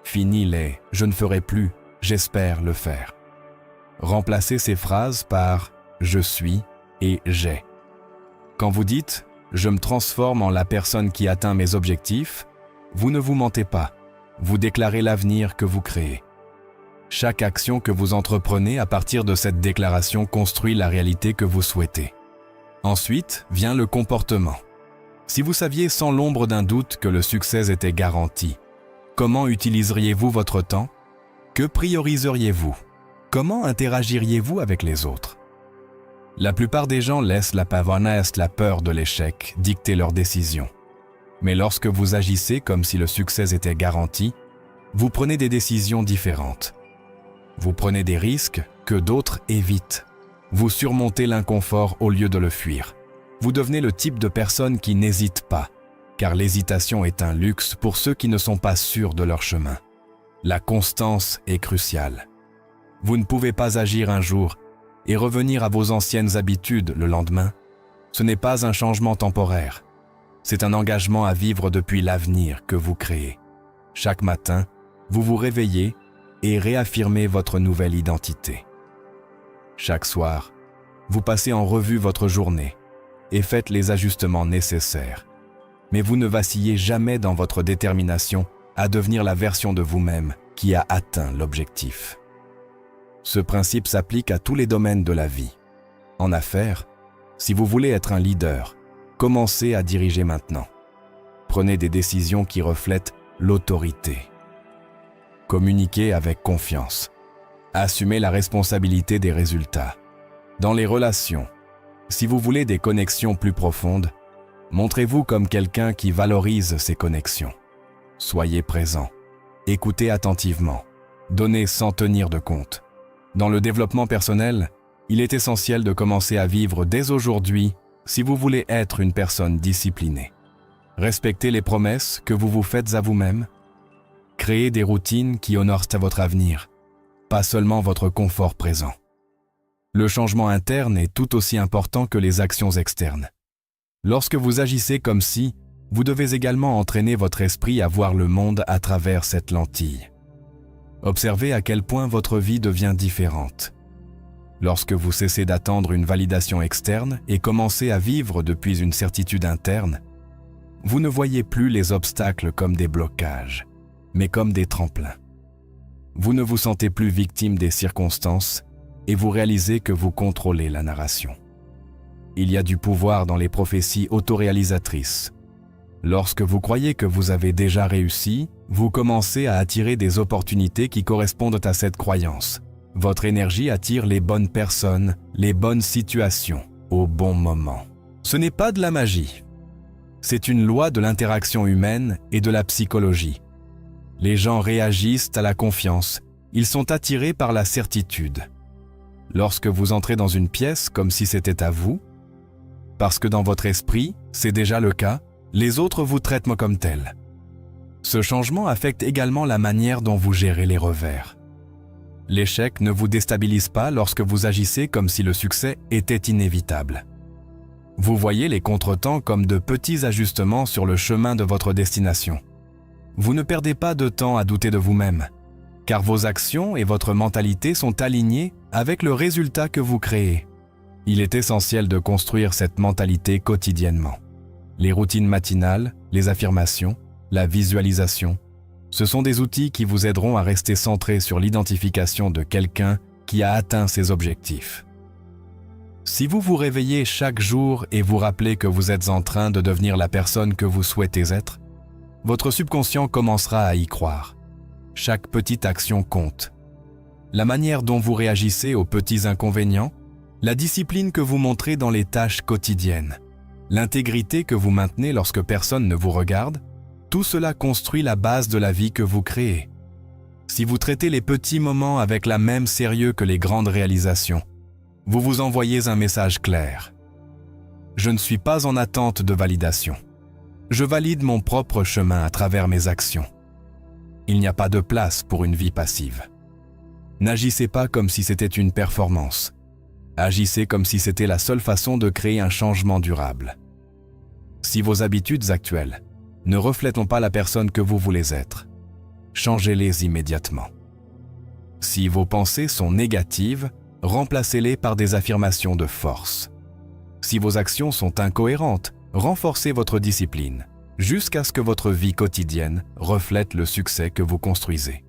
Fini les « je ne ferai plus, j'espère le faire ». Remplacez ces phrases par « je suis » et « j'ai ». Quand vous dites « je me transforme en la personne qui atteint mes objectifs », vous ne vous mentez pas, vous déclarez l'avenir que vous créez. Chaque action que vous entreprenez à partir de cette déclaration construit la réalité que vous souhaitez. Ensuite vient le comportement. Si vous saviez sans l'ombre d'un doute que le succès était garanti, comment utiliseriez-vous votre temps? Que prioriseriez-vous? Comment interagiriez-vous avec les autres? La plupart des gens laissent la peur de l'échec dicter leurs décisions. Mais lorsque vous agissez comme si le succès était garanti, vous prenez des décisions différentes. Vous prenez des risques que d'autres évitent. Vous surmontez l'inconfort au lieu de le fuir. Vous devenez le type de personne qui n'hésite pas, car l'hésitation est un luxe pour ceux qui ne sont pas sûrs de leur chemin. La constance est cruciale. Vous ne pouvez pas agir un jour et revenir à vos anciennes habitudes le lendemain. Ce n'est pas un changement temporaire. C'est un engagement à vivre depuis l'avenir que vous créez. Chaque matin, vous vous réveillez et réaffirmez votre nouvelle identité. Chaque soir, vous passez en revue votre journée et faites les ajustements nécessaires. Mais vous ne vacillez jamais dans votre détermination à devenir la version de vous-même qui a atteint l'objectif. Ce principe s'applique à tous les domaines de la vie. En affaires, si vous voulez être un leader, commencez à diriger maintenant. Prenez des décisions qui reflètent l'autorité. Communiquez avec confiance. Assumez la responsabilité des résultats. Dans les relations, si vous voulez des connexions plus profondes, Montrez-vous comme quelqu'un qui valorise ses connexions. Soyez présent. Écoutez attentivement. Donnez sans tenir de compte. Dans le développement personnel, il est essentiel de commencer à vivre dès aujourd'hui si vous voulez être une personne disciplinée. Respectez les promesses que vous vous faites à vous-même. Créez des routines qui honorent votre avenir, pas seulement votre confort présent. Le changement interne est tout aussi important que les actions externes. Lorsque vous agissez comme si, vous devez également entraîner votre esprit à voir le monde à travers cette lentille. Observez à quel point votre vie devient différente. Lorsque vous cessez d'attendre une validation externe et commencez à vivre depuis une certitude interne, vous ne voyez plus les obstacles comme des blocages, mais comme des tremplins. Vous ne vous sentez plus victime des circonstances et vous réalisez que vous contrôlez la narration. Il y a du pouvoir dans les prophéties autoréalisatrices. Lorsque vous croyez que vous avez déjà réussi, vous commencez à attirer des opportunités qui correspondent à cette croyance. Votre énergie attire les bonnes personnes, les bonnes situations, au bon moment. Ce n'est pas de la magie. C'est une loi de l'interaction humaine et de la psychologie. Les gens réagissent à la confiance, ils sont attirés par la certitude. Lorsque vous entrez dans une pièce comme si c'était à vous, parce que dans votre esprit, c'est déjà le cas, les autres vous traitent comme tel. Ce changement affecte également la manière dont vous gérez les revers. L'échec ne vous déstabilise pas lorsque vous agissez comme si le succès était inévitable. Vous voyez les contretemps comme de petits ajustements sur le chemin de votre destination. Vous ne perdez pas de temps à douter de vous-même, car vos actions et votre mentalité sont alignées avec le résultat que vous créez. Il est essentiel de construire cette mentalité quotidiennement. Les routines matinales, les affirmations, la visualisation, ce sont des outils qui vous aideront à rester centré sur l'identification de quelqu'un qui a atteint ses objectifs. Si vous vous réveillez chaque jour et vous rappelez que vous êtes en train de devenir la personne que vous souhaitez être, votre subconscient commencera à y croire. Chaque petite action compte. La manière dont vous réagissez aux petits inconvénients, la discipline que vous montrez dans les tâches quotidiennes, l'intégrité que vous maintenez lorsque personne ne vous regarde, tout cela construit la base de la vie que vous créez. Si vous traitez les petits moments avec la même sérieux que les grandes réalisations, vous vous envoyez un message clair. Je ne suis pas en attente de validation. Je valide mon propre chemin à travers mes actions. Il n'y a pas de place pour une vie passive. N'agissez pas comme si c'était une performance. Agissez comme si c'était la seule façon de créer un changement durable. Si vos habitudes actuelles ne reflètent pas la personne que vous voulez être, changez-les immédiatement. Si vos pensées sont négatives, remplacez-les par des affirmations de force. Si vos actions sont incohérentes, renforcez votre discipline, jusqu'à ce que votre vie quotidienne reflète le succès que vous construisez.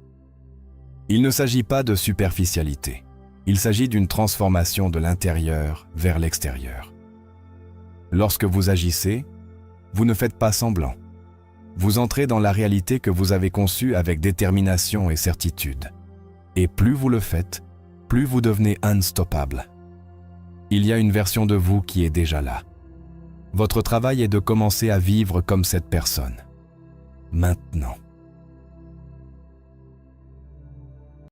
Il ne s'agit pas de superficialité. Il s'agit d'une transformation de l'intérieur vers l'extérieur. Lorsque vous agissez, vous ne faites pas semblant. Vous entrez dans la réalité que vous avez conçue avec détermination et certitude. Et plus vous le faites, plus vous devenez unstoppable. Il y a une version de vous qui est déjà là. Votre travail est de commencer à vivre comme cette personne. Maintenant.